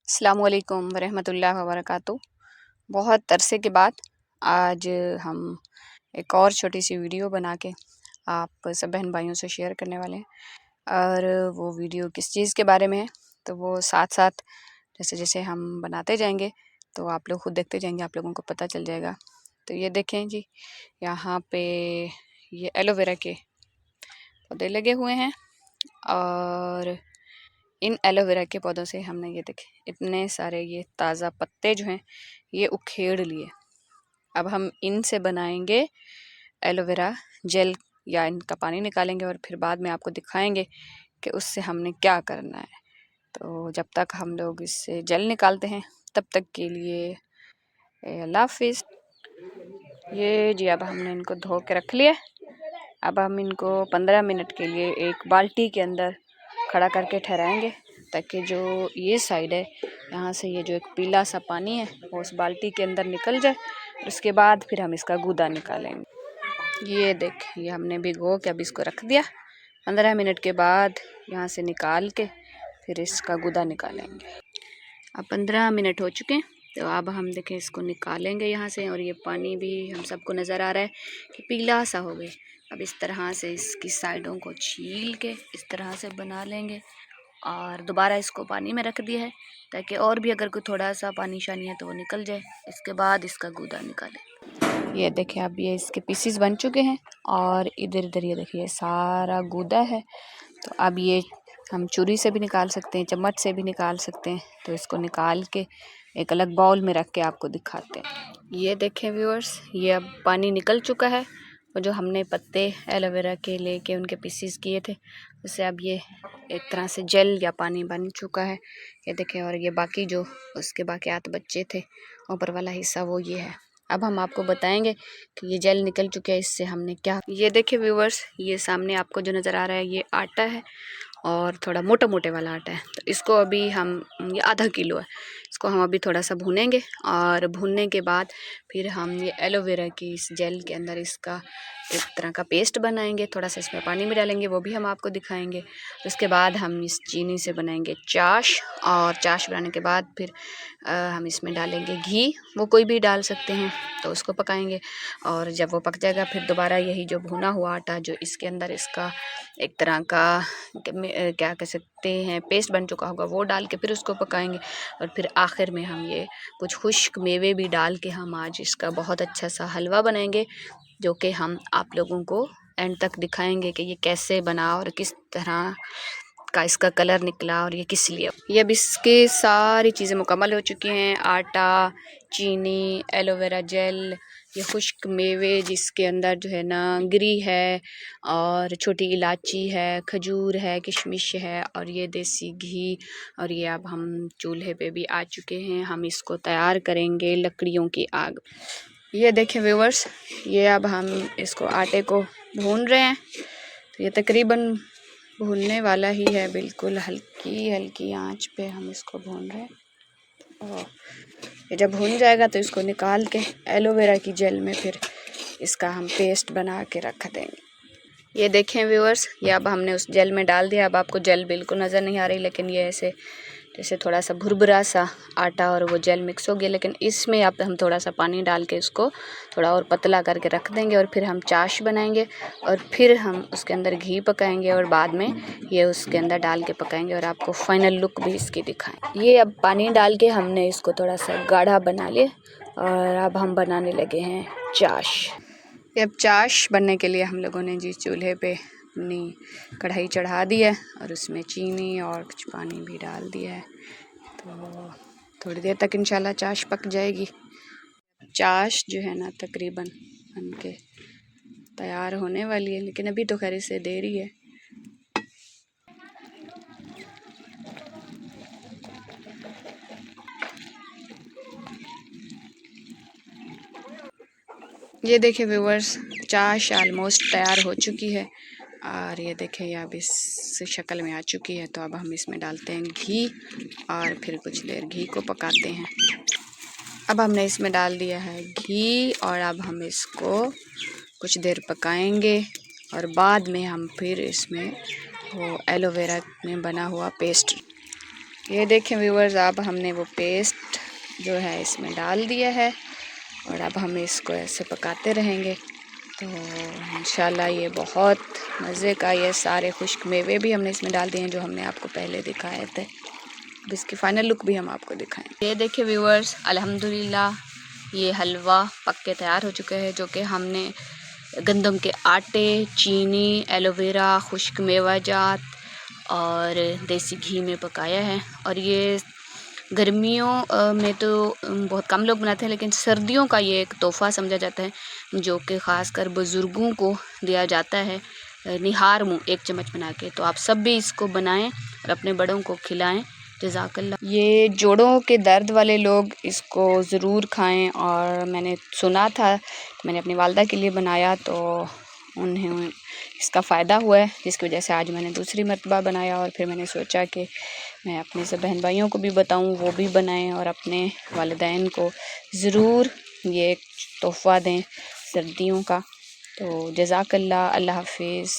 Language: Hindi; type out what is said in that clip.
अस्सलामुअलैकुम वरहमतुल्लाहि वबरकातुहू। बहुत अरसे के बाद आज हम एक और छोटी सी वीडियो बना के आप सब बहन भाइयों से शेयर करने वाले हैं। और वो वीडियो किस चीज़ के बारे में है तो वो साथ साथ जैसे जैसे हम बनाते जाएंगे तो आप लोग खुद देखते जाएंगे, आप लोगों को पता चल जाएगा। तो ये देखें जी, यहाँ पे ये एलोवेरा के पौधे लगे हुए हैं और इन एलोवेरा के पौधों से हमने ये देखे इतने सारे ये ताज़ा पत्ते जो हैं ये उखेड़ लिए। अब हम इनसे बनाएंगे एलोवेरा जेल या इनका पानी निकालेंगे और फिर बाद में आपको दिखाएंगे कि उससे हमने क्या करना है। तो जब तक हम लोग इससे जेल निकालते हैं तब तक के लिए अल्लाह हाफिज़। ये जी अब हमने इनको धो के रख लिया। अब हम इनको 15 मिनट के लिए एक बाल्टी के अंदर खड़ा करके ठहराएंगे ताकि जो ये साइड है यहाँ से ये जो एक पीला सा पानी है वो उस बाल्टी के अंदर निकल जाए। उसके बाद फिर हम इसका गूदा निकालेंगे। ये देख, ये हमने भिगो के अब इसको रख दिया। 15 मिनट के बाद यहाँ से निकाल के फिर इसका गूदा निकालेंगे। अब 15 मिनट हो चुके हैं तो अब हम देखें इसको निकालेंगे यहाँ से। और ये पानी भी हम सबको नज़र आ रहा है कि पीला सा हो गया। अब इस तरह से इसकी साइडों को छील के इस तरह से बना लेंगे और दोबारा इसको पानी में रख दिया है ताकि और भी अगर कोई थोड़ा सा पानी शानी है तो वो निकल जाए। इसके बाद इसका गूदा निकालें। ये देखें अब ये इसके पीसीस बन चुके हैं और इधर इधर ये देखिए सारा गूदा है। तो अब ये हम चूरी से भी निकाल सकते हैं, चम्मच से भी निकाल सकते हैं। तो इसको निकाल के एक अलग बाउल में रख के आपको दिखाते हैं। ये देखें व्यूअर्स, ये अब पानी निकल चुका है। वो जो हमने पत्ते एलोवेरा के लेके उनके पीसीस किए थे उससे अब ये एक तरह से जेल या पानी बन चुका है। ये देखें, और ये बाकी जो उसके बाकियात बच्चे थे ऊपर वाला हिस्सा वो ये है। अब हम आपको बताएंगे कि ये जेल निकल चुके हैं, इससे हमने क्या। ये देखें व्यूअर्स, ये सामने आपको जो नज़र आ रहा है ये आटा है और थोड़ा मोटा मोटे वाला आटा है। तो इसको अभी हम, ये आधा किलो है, इसको हम अभी थोड़ा सा भूनेंगे और भूनने के बाद फिर हम ये एलोवेरा की इस जेल के अंदर इसका एक तरह का पेस्ट बनाएंगे। थोड़ा सा इसमें पानी भी डालेंगे, वो भी हम आपको दिखाएंगे। उसके बाद हम इस चीनी से बनाएंगे चाश, और चाश बनाने के बाद फिर हम इसमें डालेंगे घी, वो कोई भी डाल सकते हैं। तो उसको पकाएंगे और जब वो पक जाएगा फिर दोबारा यही जो भुना हुआ आटा जो इसके अंदर इसका एक तरह का क्या कह सकते हैं पेस्ट बन चुका होगा वो डाल के फिर उसको पकाएंगे। और फिर आखिर में हम ये कुछ खुश्क मेवे भी डाल के हम आज इसका बहुत अच्छा सा हलवा बनाएंगे, जो कि हम आप लोगों को एंड तक दिखाएंगे कि ये कैसे बना और किस तरह का इसका कलर निकला और ये किस लिए। ये अब इसके सारी चीज़ें मुकम्मल हो चुकी हैं। आटा, चीनी, एलोवेरा जेल, ये खुश्क मेवे जिसके अंदर जो है ना गिरी है और छोटी इलायची है, खजूर है, किशमिश है और ये देसी घी। और ये अब हम चूल्हे पे भी आ चुके हैं, हम इसको तैयार करेंगे लकड़ियों की आग। ये देखें व्यूअर्स, ये अब हम इसको आटे को भून रहे हैं। तो ये तकरीबन भूनने वाला ही है, बिल्कुल हल्की हल्की आंच पे हम इसको भून रहे हैं। और ये जब भून जाएगा तो इसको निकाल के एलोवेरा की जेल में फिर इसका हम पेस्ट बना के रख देंगे। ये देखें व्यूअर्स, ये अब हमने उस जेल में डाल दिया। अब आपको जेल बिल्कुल नज़र नहीं आ रही, लेकिन ये ऐसे जैसे थोड़ा सा भुरभुरा सा आटा और वो जेल मिक्स हो गया। लेकिन इसमें अब हम थोड़ा सा पानी डाल के इसको थोड़ा और पतला करके रख देंगे और फिर हम चाश बनाएंगे और फिर हम उसके अंदर घी पकाएंगे और बाद में ये उसके अंदर डाल के पकाएंगे और आपको फाइनल लुक भी इसकी दिखाएं। ये अब पानी डाल के हमने इसको थोड़ा सा गाढ़ा बना लिया और अब हम बनाने लगे हैं चाश। अब चाश बनने के लिए हम लोगों ने जी चूल्हे पे अपनी कढ़ाई चढ़ा दी है और उसमें चीनी और कुछ पानी भी डाल दिया है। तो थोड़ी देर तक इंशाल्लाह चाश पक जाएगी। चाश जो है ना तकरीबन बन के तैयार होने वाली है, लेकिन अभी तो खैर इसे देरी है। ये देखिए व्यूअर्स, चाश ऑलमोस्ट तैयार हो चुकी है और ये देखें ये अब इस शक्ल में आ चुकी है। तो अब हम इसमें डालते हैं घी और फिर कुछ देर घी को पकाते हैं। अब हमने इसमें डाल दिया है घी और अब हम इसको कुछ देर पकाएंगे और बाद में हम फिर इसमें वो एलोवेरा में बना हुआ पेस्ट ये देखें व्यूवर्स, अब हमने वो पेस्ट जो है इसमें डाल दिया है और अब हम इसको ऐसे पकाते रहेंगे। तो इंशाल्लाह ये बहुत मज़े का, ये सारे खुश्क मेवे भी हमने इसमें डाल दिए हैं जो हमने आपको पहले दिखाए थे। अब इसकी फ़ाइनल लुक भी हम आपको दिखाएं। ये देखिए व्यूवर्स, अल्हम्दुलिल्लाह ये हलवा पक के तैयार हो चुका है, जो कि हमने गंदम के आटे, चीनी, एलोवेरा, खुश्क मेवा जात और देसी घी में पकाया है। और ये गर्मियों में तो बहुत कम लोग बनाते हैं, लेकिन सर्दियों का ये एक तोहफ़ा समझा जाता है, जो कि ख़ासकर बुज़ुर्गों को दिया जाता है निहार मुँह 1 चम्मच बना के। तो आप सब भी इसको बनाएं और अपने बड़ों को खिलाएं। जज़ाकल्लाह। ये जोड़ों के दर्द वाले लोग इसको ज़रूर खाएं। और मैंने सुना था, मैंने अपनी वालदा के लिए बनाया तो उन्हें इसका फ़ायदा हुआ है, जिसकी वजह से आज मैंने दूसरी मरतबा बनाया। और फिर मैंने सोचा कि मैं अपने सब बहन भाइयों को भी बताऊं, वो भी बनाएं और अपने वालिदैन को ज़रूर ये एक तोहफ़ा दें सर्दियों का। तो जज़ाकल्लाह, अल्लाह हाफ़िज़।